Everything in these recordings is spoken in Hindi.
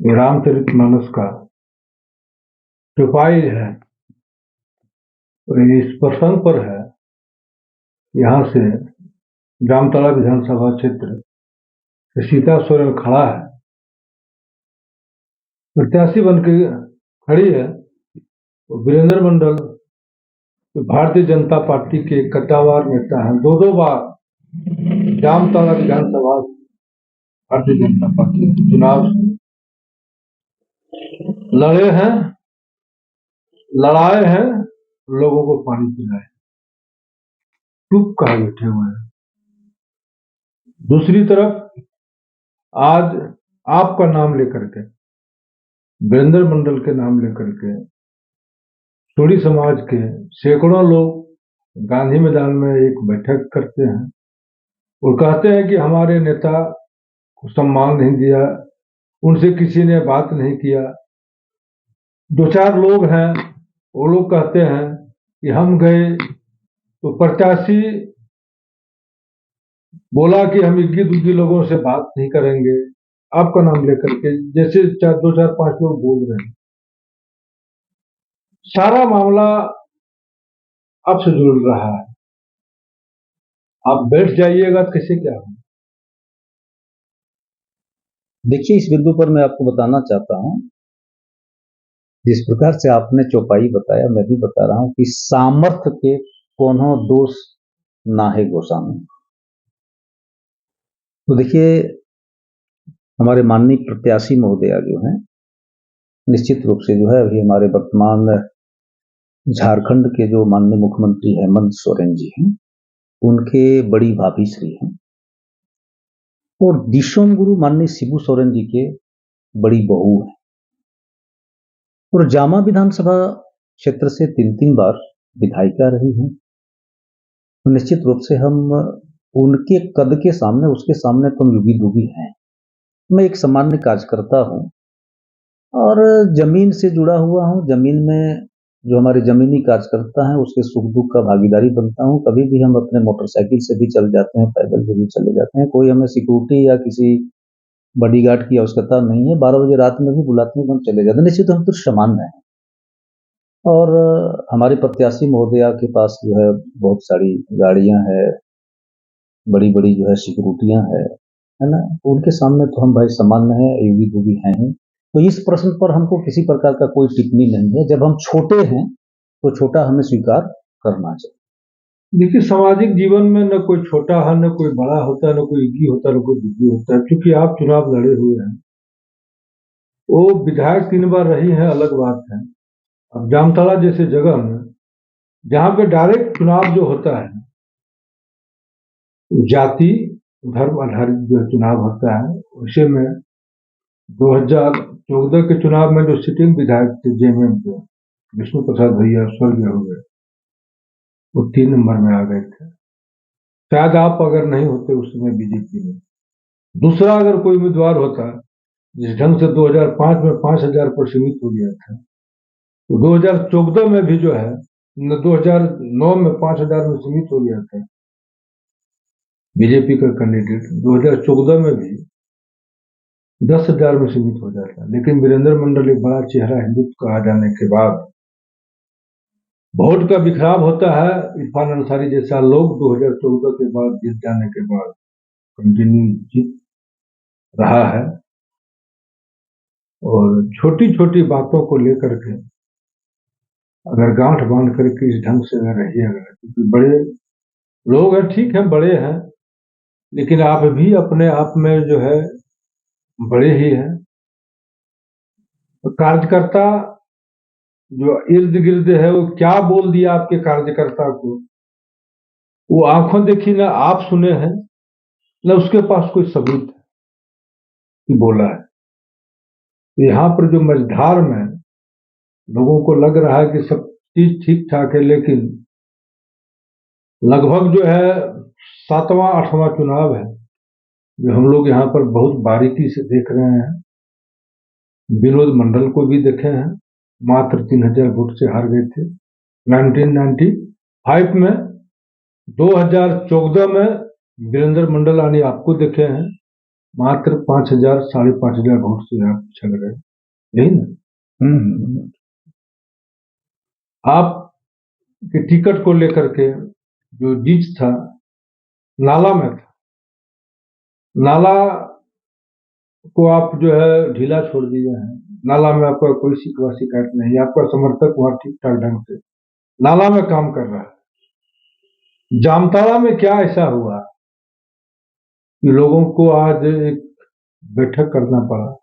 रामचरितमानस का चौपाई है। और इस प्रसंग पर है, यहाँ से जामताड़ा विधानसभा क्षेत्र से सीता सोरेन खड़ा है, प्रत्याशी बन के खड़ी है। तो वीरेंद्र मंडल जो भारतीय जनता पार्टी के कद्दावर नेता हैं, दो बार जामताड़ा विधानसभा भारतीय जनता पार्टी के चुनाव लड़े हैं, लड़ाए हैं, लोगों को पानी पिलाए, चुप कहा बैठे हुए हैं। दूसरी तरफ आज आपका नाम लेकर के, वीरेंद्र मंडल के नाम लेकर के सोढ़ी समाज के सैकड़ों लोग गांधी मैदान में एक बैठक करते हैं और कहते हैं कि हमारे नेता को सम्मान नहीं दिया, उनसे किसी ने बात नहीं किया। दो चार लोग हैं, वो लोग कहते हैं कि हम गए तो प्रत्याशी बोला कि हम इक्की दुक्की लोगों से बात नहीं करेंगे, आपका नाम लेकर के, जैसे दो चार पांच लोग बोल रहे हैं। सारा मामला आपसे जुड़ रहा है, आप बैठ जाइएगा तो कैसे क्या हो। देखिए, इस बिंदु पर मैं आपको बताना चाहता हूं, जिस प्रकार से आपने चौपाई बताया, मैं भी बता रहा हूं कि सामर्थ्य के कोनो दोष नाहे गोसामी। तो देखिए, हमारे माननीय प्रत्याशी महोदया जो हैं, निश्चित रूप से जो है अभी हमारे वर्तमान झारखंड के जो माननीय मुख्यमंत्री हेमंत सोरेन जी हैं, उनके बड़ी भाभी श्री हैं, और दिशोम गुरु माननीय शिबू सोरेन जी के बड़ी बहू हैं, और जामा विधानसभा क्षेत्र से 3 बार विधायिका रही हैं। तो निश्चित रूप से हम उनके कद के सामने, उसके सामने तो हम युगी दुगी हैं। मैं एक सामान्य कार्यकर्ता हूं और जमीन से जुड़ा हुआ हूं। जमीन में जो हमारे जमीनी कार्यकर्ता हैं, उसके सुख दुख का भागीदारी बनता हूं। कभी भी हम अपने मोटरसाइकिल से भी चल जाते हैं, पैदल भी चले जाते हैं। कोई हमें सिक्योरिटी या किसी बॉडीगार्ड की आवश्यकता नहीं है। 12 बजे रात में भी बुलाते हैं तो हम चले जाते हैं। निश्चित हम तो सामान्य हैं। और हमारे प्रत्याशी महोदया के पास जो है बहुत सारी गाड़ियां हैं, बड़ी बड़ी जो है सिक्योरिटियां है ना। उनके सामने तो हम भाई सामान्य हैं, युगी दुगी हैं ही। तो इस प्रश्न पर हमको किसी प्रकार का कोई टिप्पणी नहीं है। जब हम छोटे हैं तो छोटा हमें स्वीकार करना चाहिए। देखिए, सामाजिक जीवन में न कोई छोटा है, न कोई बड़ा होता है, न कोई इक्की होता है, न कोई दुखी होता है। क्योंकि आप चुनाव लड़े हुए हैं, वो विधायक 3 बार रही है, अलग बात है। अब जामताड़ा जैसे जगह में जहां पे डायरेक्ट चुनाव जो होता है, जाति धर्म आधारित जो चुनाव होता है, उसे में 2014 के चुनाव में जो सिटिंग विधायक थे जेएमएम के विष्णु प्रसाद भैया स्वर्गीय हो गए, वो 3 नंबर में आ गए थे। शायद आप अगर नहीं होते उस समय बीजेपी में, दूसरा अगर कोई उम्मीदवार होता, जिस ढंग से 2005 में 5,000 पर सीमित हो गया था, तो 2014 में भी जो है 2009 में 5,000 में सीमित हो गया था बीजेपी का कैंडिडेट, 2014 में भी 10,000 में सीमित हो जाता। लेकिन वीरेंद्र मंडल एक बड़ा चेहरा हिंदुत्व का आ जाने के बाद वोट का बिखराव होता है। इरफान अंसारी जैसा लोग 2014 के बाद जीत जाने के बाद कंटिन्यू जीत रहा है, और छोटी छोटी बातों को लेकर के अगर गांठ बांध करके इस ढंग से अगर रहिएगा, क्योंकि बड़े लोग हैं, ठीक है बड़े हैं, लेकिन आप भी अपने आप में जो है बड़े ही हैं। तो कार्यकर्ता जो इर्द गिर्द है, वो क्या बोल दिया आपके कार्यकर्ता को, वो आंखों देखी ना आप सुने हैं, न उसके पास कोई सबूत है कि बोला है। तो यहाँ पर जो मझधार में लोगों को लग रहा है कि सब चीज ठीक ठाक है, लेकिन लगभग जो है 7वां 8वां चुनाव है जो हम लोग यहाँ पर बहुत बारीकी से देख रहे हैं। विनोद मंडल को भी देखे हैं, मात्र 3,000 वोट से हार गए थे 1995 में। 2014 में वीरेंद्र मंडल यानी आपको देखे हैं, मात्र 5,000 5,500 वोट से आप चल गए, यही ना? आप के टिकट को लेकर के जो जिद था, नाला में था। नाला को आप जो है ढीला छोड़ दिए हैं। नाला में आपका कोई शिकायत नहीं, आपका समर्थक वहां ठीक ठाक ढंग से नाला में काम कर रहा है। जामताड़ा में क्या ऐसा हुआ कि लोगों को आज एक बैठक करना पड़ा?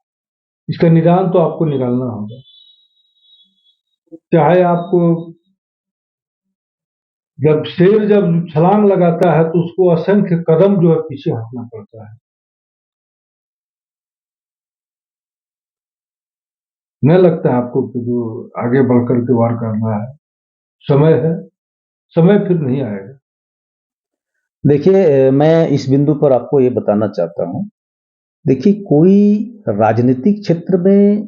इसका निदान तो आपको निकालना होगा। चाहे आपको जब शेर जब छलांग लगाता है तो उसको असंख्य कदम जो है पीछे हटना पड़ता है। नहीं लगता आपको कि जो आगे बढ़कर के वार करना है, समय है, समय फिर नहीं आएगा। देखिए, मैं इस बिंदु पर आपको ये बताना चाहता हूं। देखिए, कोई राजनीतिक क्षेत्र में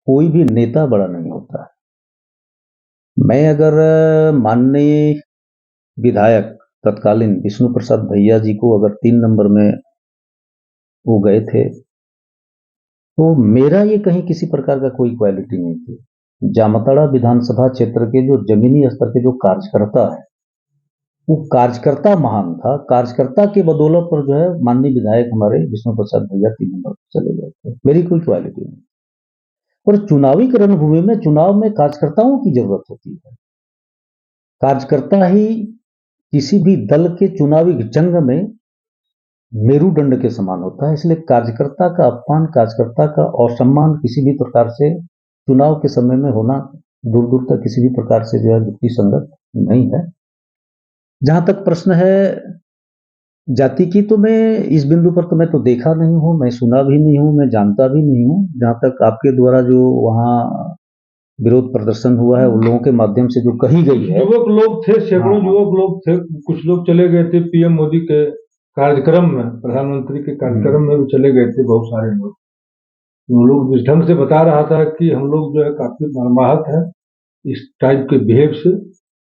कोई भी नेता बड़ा नहीं होता है। मैं अगर माननीय विधायक तत्कालीन विष्णु प्रसाद भैया जी को अगर 3 नंबर में वो गए थे, तो मेरा ये कहीं किसी प्रकार का कोई क्वालिटी नहीं थी। जामताड़ा विधानसभा क्षेत्र के जो जमीनी स्तर के जो कार्यकर्ता है, वो कार्यकर्ता महान था। कार्यकर्ता के बदौलत पर जो है माननीय विधायक हमारे विष्णु प्रसाद भैया 3 नंबर पर चले गए थे। मेरी कोई क्वालिटी नहीं। पर चुनावी रणभूमि में, चुनाव में कार्यकर्ताओं की जरूरत होती है। कार्यकर्ता ही किसी भी दल के चुनावी जंग में मेरुदंड के समान होता है। इसलिए कार्यकर्ता का अपमान, कार्यकर्ता का असम्मान किसी भी प्रकार से चुनाव के समय में होना दूर दूर तक किसी भी प्रकार से जो है युक्ति संगत नहीं है। जहां तक प्रश्न है जाति की, तो मैं इस बिंदु पर तो मैं तो देखा नहीं हूं, मैं सुना भी नहीं हूं, मैं जानता भी नहीं हूं। जहां तक आपके द्वारा जो वहां विरोध प्रदर्शन हुआ है, उन लोगों के माध्यम से जो कही गई है, युवक लोग थे, सैकड़ों युवक लोग थे। कुछ लोग चले गए थे पीएम मोदी के कार्यक्रम में, प्रधानमंत्री के कार्यक्रम में भी चले गए थे बहुत सारे लोग। वो लोग जिस ढंग से बता रहा था कि हम लोग जो है काफी मर्माहत है इस टाइप के बिहेव से,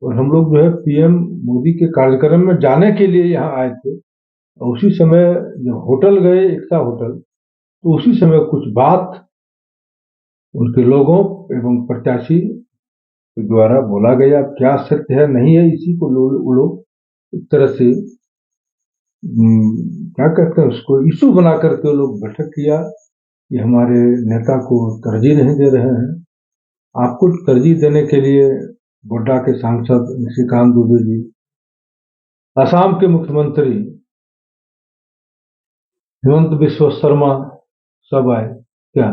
और हम लोग जो है पीएम मोदी के कार्यक्रम में जाने के लिए यहाँ आए थे। और उसी समय जब होटल गए, एकता होटल, तो उसी समय कुछ बात उनके लोगों एवं प्रत्याशी के द्वारा बोला गया। क्या सत्य है नहीं है, इसी को वो लोग एक तरह से क्या कहते हैं उसको, इशू बना करके वो लोग बैठक किया कि हमारे नेता को तरजीह नहीं दे रहे हैं। आपको तरजीह देने के लिए गोड्डा के सांसद निशिकांत दुबे जी, असम के मुख्यमंत्री हिमंत बिस्वा शर्मा सब आए क्या?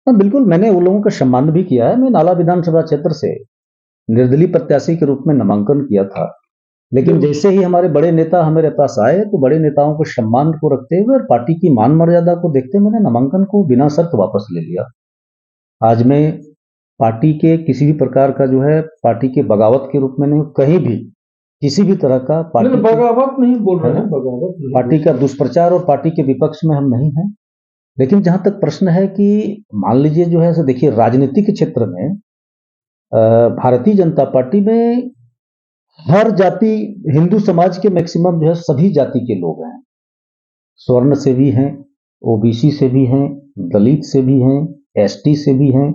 हाँ, बिल्कुल। मैंने उन लोगों का सम्मान भी किया है। मैं नाला विधानसभा क्षेत्र से निर्दलीय प्रत्याशी के रूप में नामांकन किया था, लेकिन जैसे ही हमारे बड़े नेता हमारे पास आए, तो बड़े नेताओं को सम्मान को रखते हुए और पार्टी की मान मर्यादा को देखते हुए मैंने नामांकन को बिना शर्त वापस ले लिया। आज मैं पार्टी के किसी भी प्रकार का जो है पार्टी के बगावत के रूप में नहीं, कहीं भी किसी भी तरह का नहीं, बगावत नहीं बोल रहे हैं, बगावत नहीं, पार्टी का दुष्प्रचार और पार्टी के विपक्ष में हम नहीं हैं। लेकिन जहां तक प्रश्न है कि मान लीजिए जो है सो देखिए, राजनीतिक क्षेत्र में भारतीय जनता पार्टी में हर जाति, हिंदू समाज के मैक्सिमम जो है सभी जाति के लोग हैं। स्वर्ण से भी हैं, ओबीसी से भी हैं, दलित से भी हैं, एसटी से भी हैं।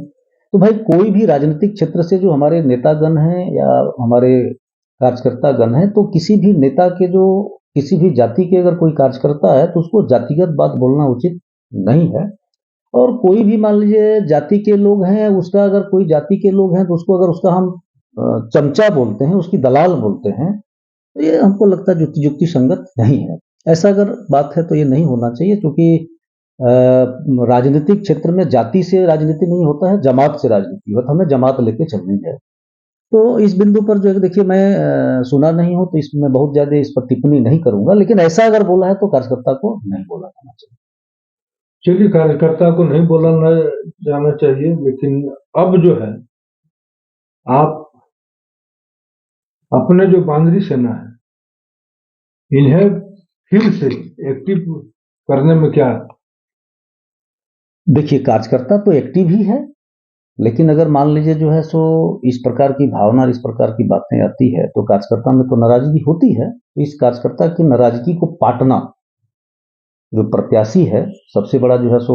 तो भाई कोई भी राजनीतिक क्षेत्र से जो हमारे नेतागण हैं या हमारे कार्यकर्ता गण हैं, तो किसी भी नेता के जो किसी भी जाति के अगर कोई कार्यकर्ता है तो उसको जातिगत बात बोलना उचित नहीं है। और कोई भी मान लीजिए जाति के लोग हैं, उसका अगर कोई जाति के लोग हैं तो उसको अगर उसका हम चमचा बोलते हैं, उसकी दलाल बोलते हैं, तो ये हमको लगता है युक्ति संगत नहीं है। ऐसा अगर बात है तो ये नहीं होना चाहिए, क्योंकि राजनीतिक क्षेत्र में जाति से राजनीति नहीं होता है, जमात से राजनीति होता है। हमें जमात लेके चलनी है। तो इस बिंदु पर जो है देखिए, मैं सुना नहीं हूं तो इसमें बहुत ज्यादा इस पर टिप्पणी नहीं करूंगा, लेकिन ऐसा अगर बोला है तो कार्यकर्ता को नहीं बोला जाना चाहिए। चलिए, कार्यकर्ता को नहीं बोला जाना चाहिए, लेकिन अब जो है आप अपने जो बांद्री सेना है, इन्हें फिर से एक्टिव करने में क्या? देखिए, कार्यकर्ता तो एक्टिव ही है, लेकिन अगर मान लीजिए जो है सो इस प्रकार की भावना, इस प्रकार की बातें आती है, तो कार्यकर्ता में तो नाराजगी होती है। इस कार्यकर्ता की नाराजगी को पाटना जो प्रत्याशी है सबसे बड़ा जो है सो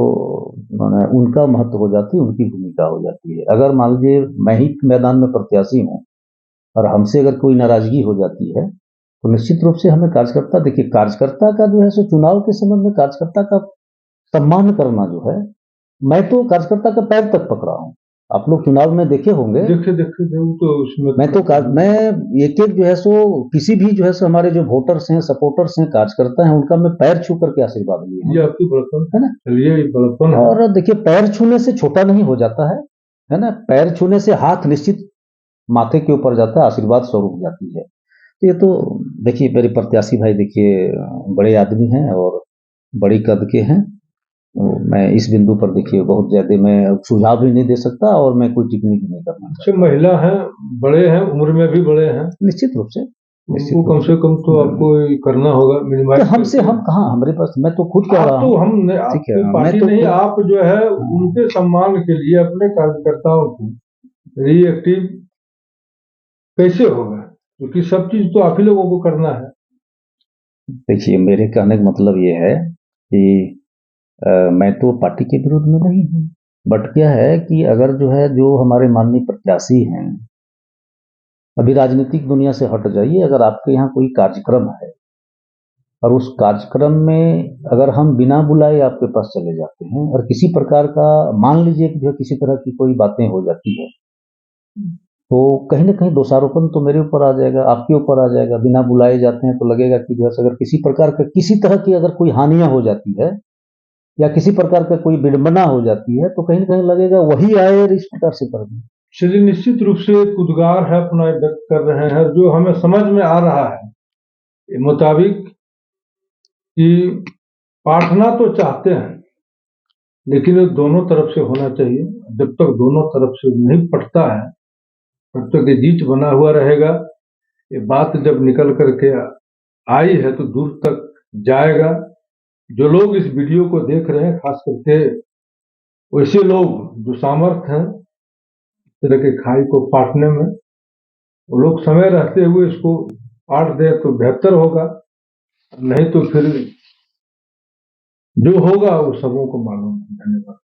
माने उनका महत्व हो जाती है, उनकी भूमिका हो जाती है। अगर मान लीजिए मैं ही मैदान में प्रत्याशी हूँ और हमसे अगर कोई नाराजगी हो जाती है तो निश्चित रूप से हमें कार्यकर्ता, देखिए कार्यकर्ता का जो है सो चुनाव के समय में कार्यकर्ता का सम्मान करना जो है, मैं तो कार्यकर्ता का पैर तक पकड़ा हूँ। आप लोग चुनाव में देखे होंगे, देखे वो तो उसमें मैं एक एक जो है सो किसी भी जो है सो हमारे जो वोटर्स हैं, सपोर्टर्स हैं, कार्यकर्ता हैं, उनका मैं पैर छू करके आशीर्वाद लिए ये आपकी बड़प्पन है ना। चलिए, ये बड़प्पन है। और देखिए पैर छूने से छोटा नहीं हो जाता है ना। पैर छूने से हाथ निश्चित माथे के ऊपर जाता है, आशीर्वाद स्वरूप जाती है। तो ये तो देखिए मेरे प्रत्याशी भाई देखिए बड़े आदमी हैं और बड़ी कद के हैं। तो मैं इस बिंदु पर देखिए बहुत ज्यादा मैं सुझाव भी नहीं दे सकता और मैं कोई टिप्पणी भी नहीं करना अच्छे महिला हैं, बड़े हैं, उम्र में भी बड़े हैं, निश्चित रूप से। उसको कम से कम तो आपको ये करना होगा मिनिमाइज। हमसे हम कहाँ, हमारे पास मैं तो खुद कह रहा हूँ, तो हम आपकी पार्टी नहीं, आप जो है उनके सम्मान के लिए अपने कार्यकर्ताओं को रिएक्टिव कैसे होगा, क्योंकि सब चीज तो आप ही लोगों को करना है। देखिए मेरे कहने का मतलब ये है कि मैं तो पार्टी के विरोध में नहीं हूँ, बट क्या है कि अगर जो है जो हमारे माननीय प्रत्याशी हैं, अभी राजनीतिक दुनिया से हट जाइए, अगर आपके यहाँ कोई कार्यक्रम है और उस कार्यक्रम में अगर हम बिना बुलाए आपके पास चले जाते हैं और किसी प्रकार का मान लीजिए कि जो किसी तरह की कोई बातें हो जाती है, तो कहीं ना कहीं दोषारोपण तो मेरे ऊपर आ जाएगा, आपके ऊपर आ जाएगा। बिना बुलाए जाते हैं तो लगेगा कि जो है अगर किसी प्रकार का किसी तरह की अगर कोई हानियां हो जाती है या किसी प्रकार का कोई विडंबना हो जाती है तो कहीं ना कहीं लगेगा वही आए और इस प्रकार से कर दें। चलिए, निश्चित रूप से एक उद्गार है अपना व्यक्त कर रहे हैं, जो हमें समझ में आ रहा है मुताबिक कि पाठना तो चाहते हैं लेकिन ये दोनों तरफ से होना चाहिए। जब तक दोनों तरफ से नहीं पटता है तब तक ये जीत बना हुआ रहेगा। ये बात जब निकल करके आई है तो दूर तक जाएगा। जो लोग इस वीडियो को देख रहे हैं, खास करके वैसे लोग जो सामर्थ्य हैं इस तरह के खाई को पाटने में, वो लोग समय रहते हुए इसको पाट दे तो बेहतर होगा, नहीं तो फिर जो होगा वो सबों को मालूम है। धन्यवाद।